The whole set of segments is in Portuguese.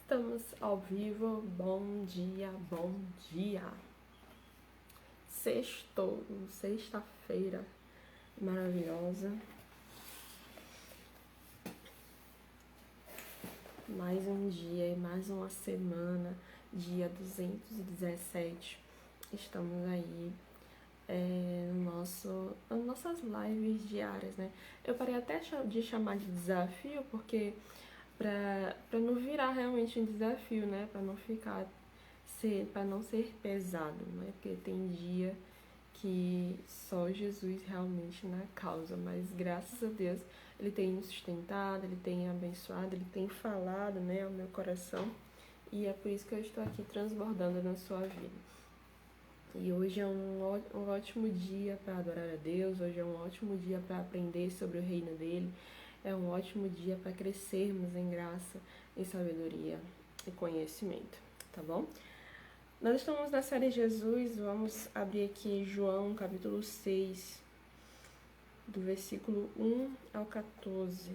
Estamos ao vivo, bom dia, bom dia. Sextou, sexta-feira maravilhosa. Mais um dia e mais uma semana, dia 217. Estamos aí nas nossas lives diárias, né? Eu parei até de chamar de desafio, porque para não virar realmente um desafio, né? Para não ser pesado, né? Porque tem dia que só Jesus realmente na causa, mas graças a Deus Ele tem me sustentado, Ele tem abençoado, Ele tem falado, né, ao meu coração, e é por isso que eu estou aqui transbordando na sua vida. E hoje é um ótimo dia para adorar a Deus, hoje é um ótimo dia para aprender sobre o reino dele, é um ótimo dia para crescermos em graça, em sabedoria e conhecimento, tá bom? Nós estamos na série Jesus, vamos abrir aqui João capítulo 6, do versículo 1 ao 14.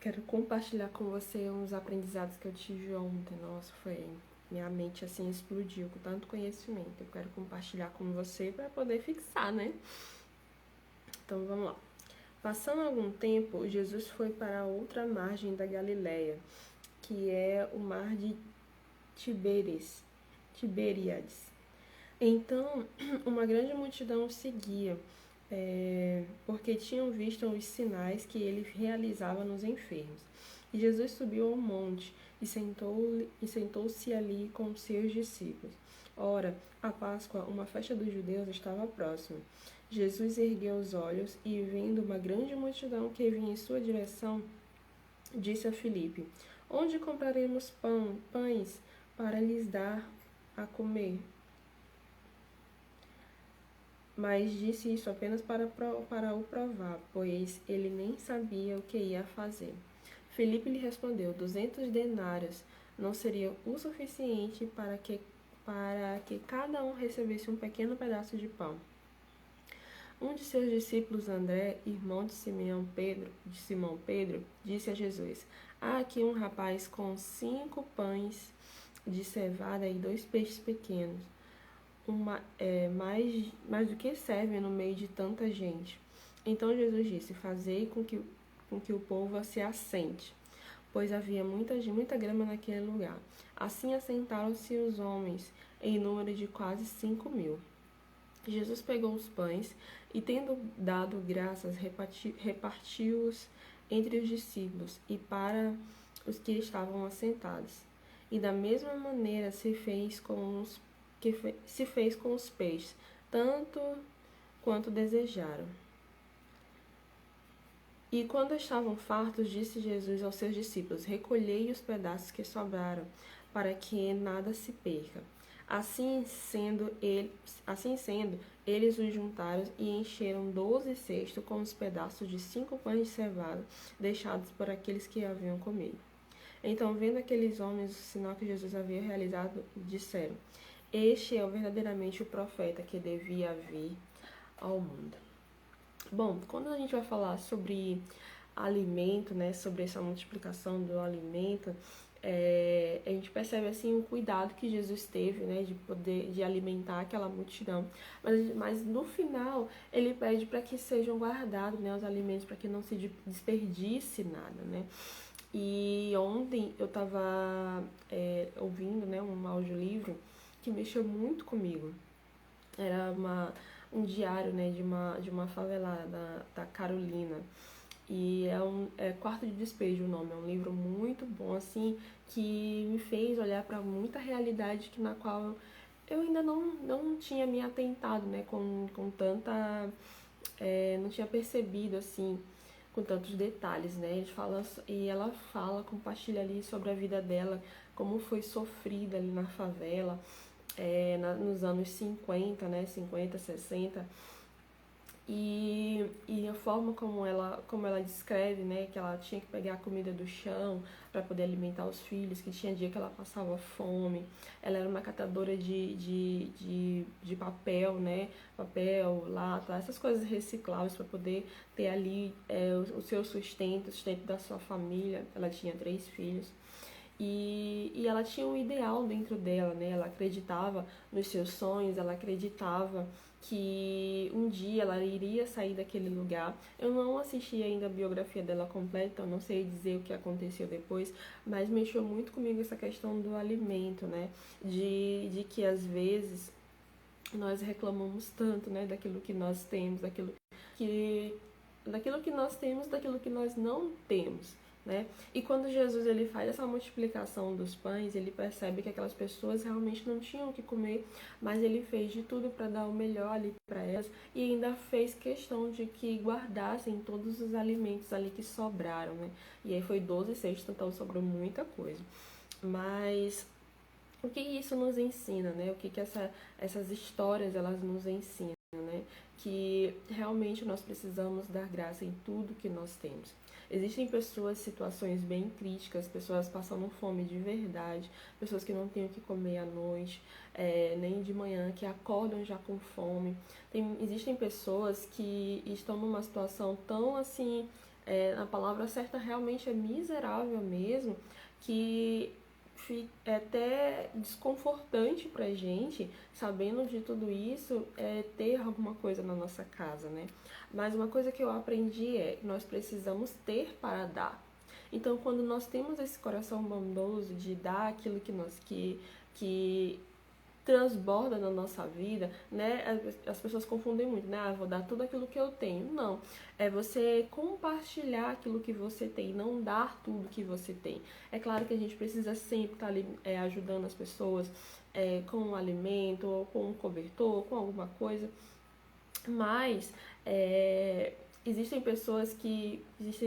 Quero compartilhar com você uns aprendizados que eu tive ontem. Nossa, minha mente assim explodiu com tanto conhecimento. Eu quero compartilhar com você para poder fixar, né? Então vamos lá. Passando algum tempo, Jesus foi para a outra margem da Galileia, que é o mar de Tiberíades. Então, uma grande multidão o seguia, porque tinham visto os sinais que ele realizava nos enfermos. E Jesus subiu ao monte e sentou-se ali com seus discípulos. Ora, a Páscoa, uma festa dos judeus, estava próxima. Jesus ergueu os olhos e, vendo uma grande multidão que vinha em sua direção, disse a Filipe: Onde compraremos pães para lhes dar a comer? Mas disse isso apenas para o provar, pois ele nem sabia o que ia fazer. Filipe lhe respondeu: 200 denários não seria o suficiente para que cada um recebesse um pequeno pedaço de pão. Um de seus discípulos, André, irmão de Simão Pedro, disse a Jesus: Há aqui um rapaz com 5 pães de cevada e 2 peixes pequenos. Mais do que serve no meio de tanta gente. Então Jesus disse: Fazei com que o povo se assente, pois havia muita grama naquele lugar. Assim assentaram-se os homens, em número de quase 5.000. Jesus pegou os pães e, tendo dado graças, repartiu-os entre os discípulos e para os que estavam assentados. E da mesma maneira se fez com os peixes, tanto quanto desejaram. E quando estavam fartos, disse Jesus aos seus discípulos: Recolhei os pedaços que sobraram, para que nada se perca. Assim sendo, eles os juntaram e encheram 12 cestos com os pedaços de 5 pães de cevada, deixados por aqueles que haviam comido. Então, vendo aqueles homens o sinal que Jesus havia realizado, disseram: Este é verdadeiramente o profeta que devia vir ao mundo. Bom, quando a gente vai falar sobre alimento, né, sobre essa multiplicação do alimento, a gente percebe assim o cuidado que Jesus teve, né, de alimentar aquela multidão. Mas no final ele pede para que sejam guardados, né, os alimentos, para que não se desperdice nada, né. E ontem eu estava ouvindo, né, um audiolivro que mexeu muito comigo. Era um diário, né, de uma favelada da Carolina. E é Quarto de Despejo o nome. É um livro muito bom, assim, que me fez olhar para muita realidade na qual eu ainda não tinha me atentado, né, com tanta... não tinha percebido, assim, com tantos detalhes, né. Ela compartilha ali sobre a vida dela, como foi sofrida ali na favela, nos anos 50, né, 50, 60. E e a forma como ela descreve, né, que ela tinha que pegar a comida do chão para poder alimentar os filhos, que tinha dia que ela passava fome. Ela era uma catadora de papel, né, papel, lata, essas coisas recicláveis para poder ter ali o seu sustento, o sustento da sua família. Ela tinha 3 filhos. E ela tinha um ideal dentro dela, né? Ela acreditava nos seus sonhos, ela acreditava que um dia ela iria sair daquele lugar. Eu não assisti ainda a biografia dela completa, então não sei dizer o que aconteceu depois, mas mexeu muito comigo essa questão do alimento, né? De que às vezes nós reclamamos tanto, né, daquilo que nós temos, que, daquilo que nós temos, daquilo que nós não temos. Né? E quando Jesus ele faz essa multiplicação dos pães, ele percebe que aquelas pessoas realmente não tinham o que comer, mas ele fez de tudo para dar o melhor ali para elas e ainda fez questão de que guardassem todos os alimentos ali que sobraram, né? E aí foi 12 cestos, então sobrou muita coisa. Mas o que isso nos ensina, né? O que essas histórias elas nos ensinam, né? Que realmente nós precisamos dar graça em tudo que nós temos. Existem pessoas, situações bem críticas, pessoas passando fome de verdade, pessoas que não têm o que comer à noite, nem de manhã, que acordam já com fome. Existem pessoas que estão numa situação tão assim, a palavra certa realmente é miserável mesmo, que é até desconfortante pra gente, sabendo de tudo isso, ter alguma coisa na nossa casa, né? Mas uma coisa que eu aprendi é que nós precisamos ter para dar. Então, quando nós temos esse coração bondoso de dar aquilo que transborda na nossa vida, né? As pessoas confundem muito, né? Vou dar tudo aquilo que eu tenho. Não. É você compartilhar aquilo que você tem, não dar tudo que você tem. É claro que a gente precisa sempre estar ali ajudando as pessoas com um alimento, ou com um cobertor, com alguma coisa. Mas existem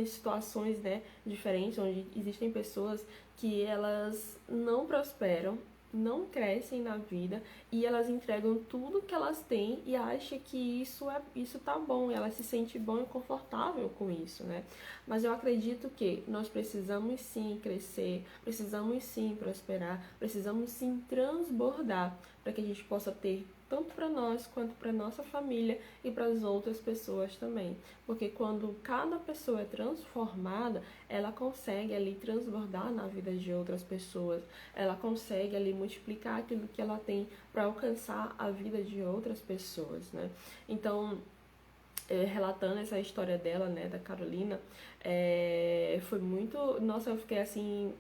situações, né, diferentes, onde existem pessoas que elas não prosperam, não crescem na vida e elas entregam tudo que elas têm e acham que isso tá bom, ela se sente bom e confortável com isso, né? Mas eu acredito que nós precisamos sim crescer, precisamos sim prosperar, precisamos sim transbordar para que a gente possa ter tanto para nós quanto para nossa família e para as outras pessoas também. Porque quando cada pessoa é transformada, ela consegue ali transbordar na vida de outras pessoas, ela consegue ali multiplicar aquilo que ela tem para alcançar a vida de outras pessoas, né? Então, relatando essa história dela, né, da Carolina, foi muito... Nossa, eu fiquei assim...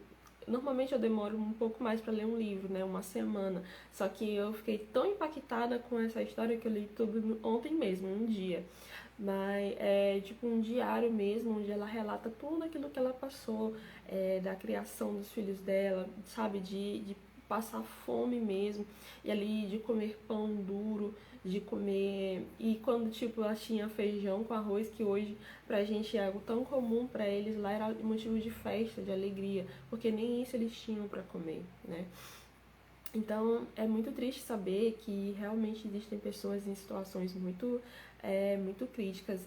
Normalmente eu demoro um pouco mais para ler um livro, né, uma semana. Só que eu fiquei tão impactada com essa história que eu li tudo ontem mesmo, um dia. Mas é tipo um diário mesmo, onde ela relata tudo aquilo que ela passou, da criação dos filhos dela, sabe, de passar fome mesmo, e ali de comer pão duro, de comer... E quando, tipo, ela tinha feijão com arroz, que hoje pra gente é algo tão comum, pra eles lá era motivo de festa, de alegria, porque nem isso eles tinham pra comer, né? Então, é muito triste saber que realmente existem pessoas em situações muito críticas.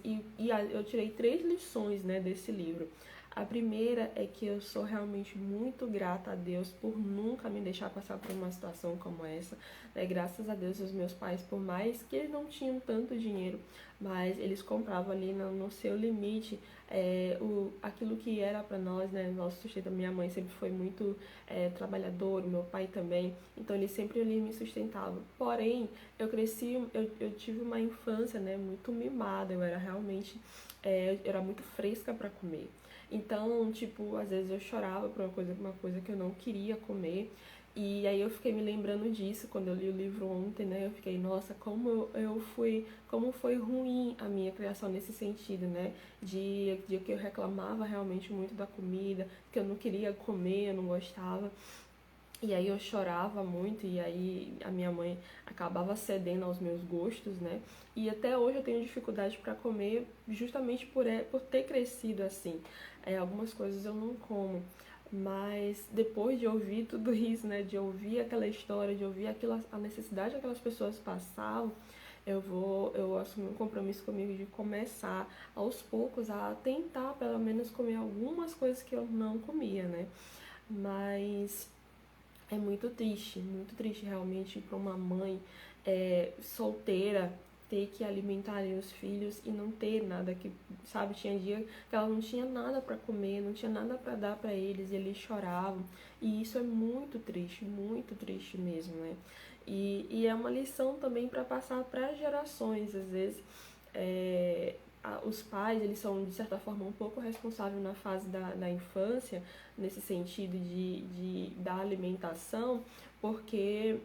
Eu tirei 3 lições, né, desse livro. A primeira é que eu sou realmente muito grata a Deus por nunca me deixar passar por uma situação como essa. Graças a Deus, os meus pais, por mais que eles não tinham tanto dinheiro, mas eles compravam ali no seu limite aquilo que era para nós, né? Nosso sustento. Minha mãe sempre foi muito trabalhadora, meu pai também, então eles sempre ali me sustentavam. Porém, eu cresci, eu tive uma infância, né, muito mimada, eu era realmente, eu era muito fresca para comer. Então, tipo, às vezes eu chorava por uma coisa que eu não queria comer. E aí eu fiquei me lembrando disso quando eu li o livro ontem, né? Eu fiquei, nossa, como foi ruim a minha criação nesse sentido, né? De que eu reclamava realmente muito da comida, que eu não queria comer, eu não gostava. E aí eu chorava muito e aí a minha mãe acabava cedendo aos meus gostos, né? E até hoje eu tenho dificuldade para comer justamente por ter crescido assim. Algumas coisas eu não como. Mas depois de ouvir tudo isso, né? De ouvir aquela história, de ouvir a necessidade que aquelas pessoas passavam, eu assumi um compromisso comigo de começar aos poucos a tentar pelo menos comer algumas coisas que eu não comia, né? Mas é muito triste realmente para uma mãe solteira ter que alimentar ali os filhos e não ter nada que, sabe, tinha dia que ela não tinha nada para comer, não tinha nada para dar para eles e eles choravam. E isso é muito triste mesmo, né? E é uma lição também para passar para as gerações, às vezes. Os pais, eles são, de certa forma, um pouco responsáveis na fase da infância, nesse sentido da alimentação, porque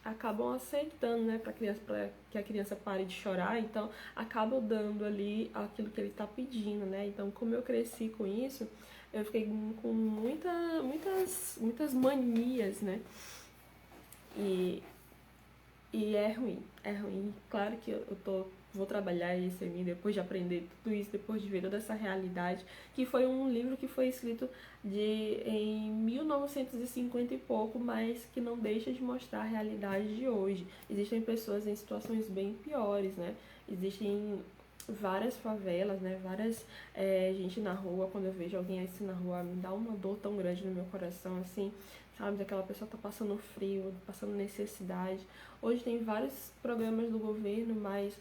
acabam aceitando, né, para que a criança pare de chorar, então acabam dando ali aquilo que ele está pedindo, né? Então, como eu cresci com isso, eu fiquei com muitas manias, né? E, e é ruim. Claro que vou trabalhar isso em mim depois de aprender tudo isso, depois de ver toda essa realidade, que foi um livro que foi escrito em 1950 e pouco, mas que não deixa de mostrar a realidade de hoje. Existem pessoas em situações bem piores, né? Existem várias favelas, né? Gente na rua. Quando eu vejo alguém assim na rua, me dá uma dor tão grande no meu coração, assim, sabe? Aquela pessoa tá passando frio, passando necessidade. Hoje tem vários programas do governo, mas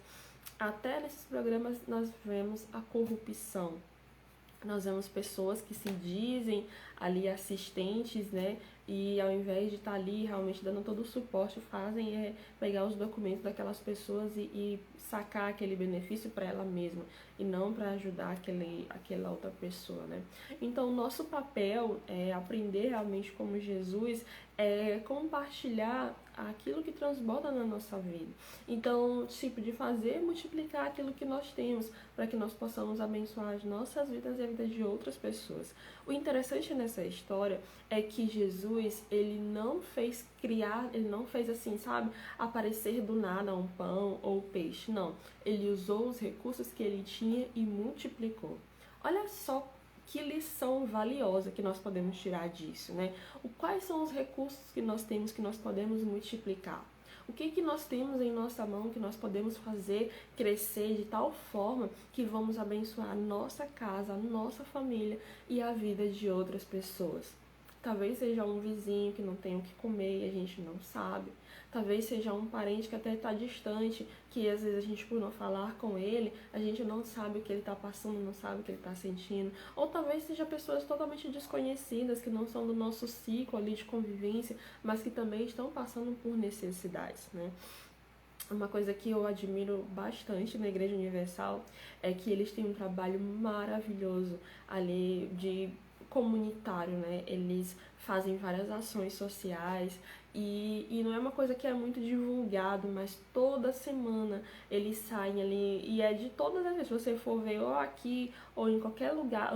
até nesses programas nós vemos a corrupção. Nós vemos pessoas que se dizem ali assistentes, né? E ao invés de estar ali realmente dando todo o suporte, fazem pegar os documentos daquelas pessoas e sacar aquele benefício para ela mesma e não para ajudar aquela outra pessoa, né? Então, nosso papel é aprender realmente como Jesus, compartilhar aquilo que transborda na nossa vida. Então, tipo, de fazer multiplicar aquilo que nós temos, para que nós possamos abençoar as nossas vidas e a vida de outras pessoas. O interessante nessa história é que Jesus, ele não fez assim, sabe, aparecer do nada um pão ou peixe, não. Ele usou os recursos que ele tinha e multiplicou. Olha só que lição valiosa que nós podemos tirar disso, né? Quais são os recursos que nós temos que nós podemos multiplicar? O que nós temos em nossa mão que nós podemos fazer crescer de tal forma que vamos abençoar a nossa casa, a nossa família e a vida de outras pessoas? Talvez seja um vizinho que não tem o que comer e a gente não sabe. Talvez seja um parente que até está distante, que às vezes a gente, por não falar com ele, a gente não sabe o que ele está passando, não sabe o que ele está sentindo. Ou talvez seja pessoas totalmente desconhecidas, que não são do nosso ciclo ali de convivência, mas que também estão passando por necessidades, né? Uma coisa que eu admiro bastante na Igreja Universal é que eles têm um trabalho maravilhoso ali de comunitário, né? Eles fazem várias ações sociais e não é uma coisa que é muito divulgado, mas toda semana eles saem ali e é de todas as vezes, se você for ver ou aqui ou em qualquer lugar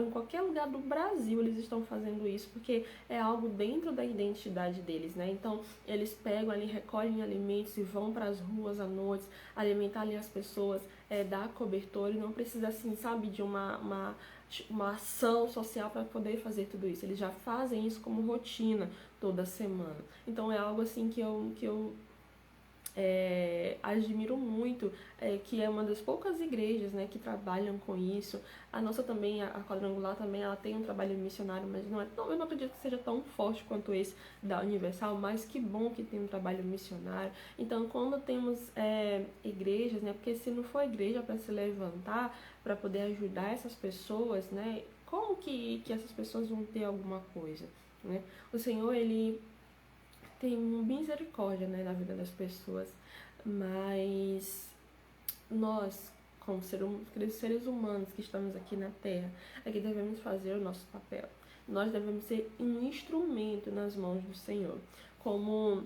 do Brasil eles estão fazendo isso, porque é algo dentro da identidade deles, né? Então eles pegam ali, recolhem alimentos e vão para as ruas à noite, alimentar ali as pessoas, dar cobertor, e não precisa assim, sabe, de uma ação social para poder fazer tudo isso. Eles já fazem isso como rotina toda semana. Então é algo assim que eu admiro muito, que é uma das poucas igrejas, né, que trabalham com isso. A nossa também, a Quadrangular também, ela tem um trabalho missionário, mas eu não acredito que seja tão forte quanto esse da Universal, mas que bom que tem um trabalho missionário. Então, quando temos igrejas, né, porque se não for igreja para se levantar, para poder ajudar essas pessoas, né, como que essas pessoas vão ter alguma coisa, né? O Senhor, ele tem misericórdia, né, na vida das pessoas, mas nós, como seres humanos que estamos aqui na Terra, é que devemos fazer o nosso papel. Nós devemos ser um instrumento nas mãos do Senhor. Como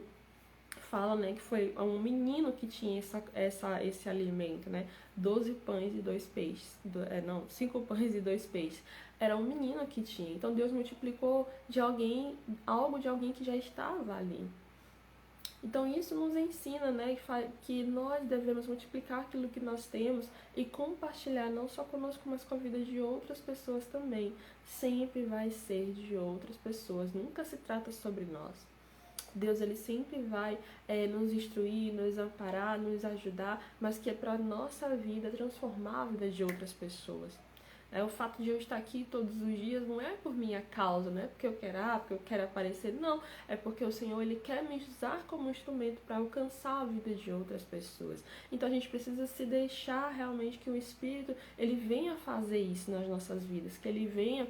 fala, né, que foi um menino que tinha esse alimento, né? 12 pães e 2 peixes. 5 pães e 2 peixes. Era um menino que tinha. Então Deus multiplicou algo de alguém que já estava ali. Então isso nos ensina, né, que nós devemos multiplicar aquilo que nós temos e compartilhar não só conosco, mas com a vida de outras pessoas também. Sempre vai ser de outras pessoas, nunca se trata sobre nós. Deus, ele sempre vai nos instruir, nos amparar, nos ajudar, mas que é para a nossa vida transformar a vida de outras pessoas. O fato de eu estar aqui todos os dias não é por minha causa, não é porque eu quero, porque eu quero aparecer, não. É porque o Senhor, ele quer me usar como instrumento para alcançar a vida de outras pessoas. Então a gente precisa se deixar realmente que o Espírito, ele venha fazer isso nas nossas vidas, que ele venha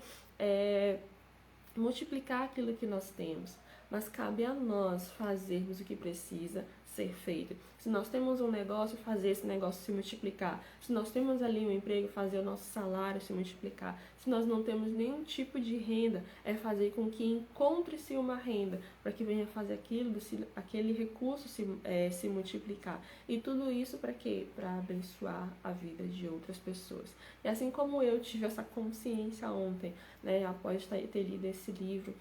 multiplicar aquilo que nós temos. Mas cabe a nós fazermos o que precisa ser feito. Se nós temos um negócio, fazer esse negócio se multiplicar. Se nós temos ali um emprego, fazer o nosso salário se multiplicar. Se nós não temos nenhum tipo de renda, é fazer com que encontre-se uma renda, para que venha fazer aquele recurso se multiplicar. E tudo isso para quê? Para abençoar a vida de outras pessoas. E assim como eu tive essa consciência ontem, após ter lido esse livro,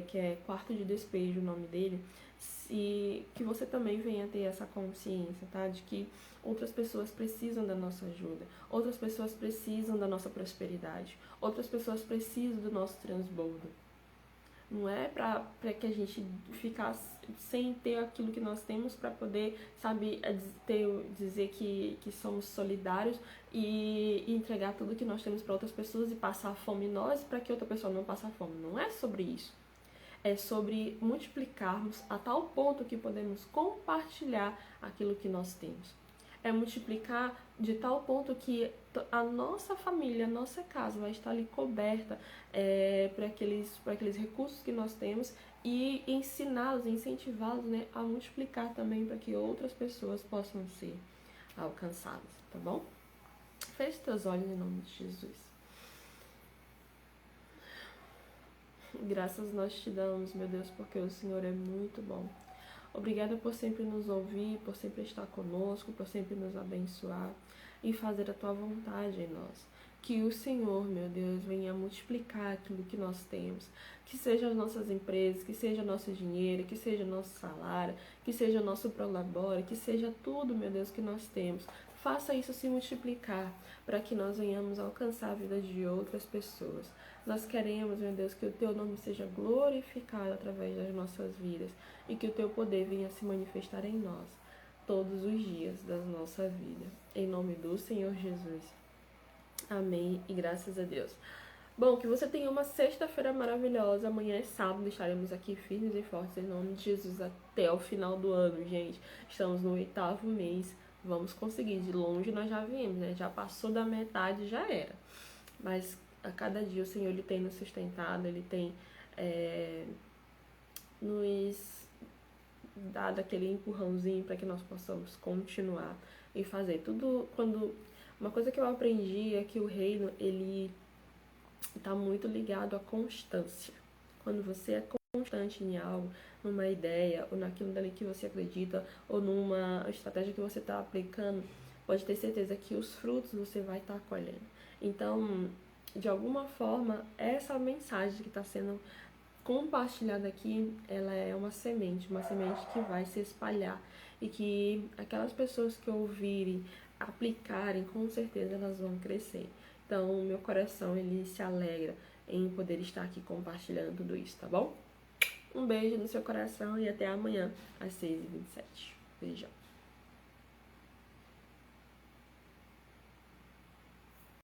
que é Quarto de Despejo, o nome dele, e que você também venha ter essa consciência, tá? De que outras pessoas precisam da nossa ajuda, outras pessoas precisam da nossa prosperidade, outras pessoas precisam do nosso transbordo. Não é para que a gente ficasse sem ter aquilo que nós temos para poder, dizer que somos solidários e entregar tudo que nós temos para outras pessoas e passar fome nós para que outra pessoa não passe fome. Não é sobre isso. É sobre multiplicarmos a tal ponto que podemos compartilhar aquilo que nós temos. É multiplicar de tal ponto que a nossa família, a nossa casa vai estar ali coberta para aqueles recursos que nós temos e ensiná-los, incentivá-los, a multiplicar também para que outras pessoas possam ser alcançadas, tá bom? Feche teus olhos em nome de Jesus. Graças nós te damos, meu Deus, porque o Senhor é muito bom. Obrigada por sempre nos ouvir, por sempre estar conosco, por sempre nos abençoar e fazer a tua vontade em nós. Que o Senhor, meu Deus, venha multiplicar aquilo que nós temos. Que seja as nossas empresas, que seja nosso dinheiro, que seja nosso salário, que seja nosso prolabore, que seja tudo, meu Deus, que nós temos. Faça isso se multiplicar para que nós venhamos alcançar a vida de outras pessoas. Nós queremos, meu Deus, que o teu nome seja glorificado através das nossas vidas e que o teu poder venha se manifestar em nós todos os dias da nossa vida. Em nome do Senhor Jesus. Amém e graças a Deus. Bom, que você tenha uma sexta-feira maravilhosa. Amanhã é sábado, estaremos aqui firmes e fortes em nome de Jesus até o final do ano, gente. Estamos no 8º mês. Vamos conseguir. De longe nós já viemos, Já passou da metade, já era. Mas a cada dia o Senhor, ele tem nos sustentado, ele tem nos dado aquele empurrãozinho para que nós possamos continuar e fazer tudo. Uma coisa que eu aprendi é que o reino, ele está muito ligado à constância. Quando você é constante em algo, numa ideia, ou naquilo dali que você acredita, ou numa estratégia que você está aplicando, pode ter certeza que os frutos você vai estar colhendo. Então, de alguma forma, essa mensagem que está sendo compartilhada aqui, ela é uma semente que vai se espalhar e que aquelas pessoas que ouvirem, aplicarem, com certeza elas vão crescer. Então, o meu coração, ele se alegra em poder estar aqui compartilhando tudo isso, tá bom? Um beijo no seu coração e até amanhã, às 6h27. Beijão.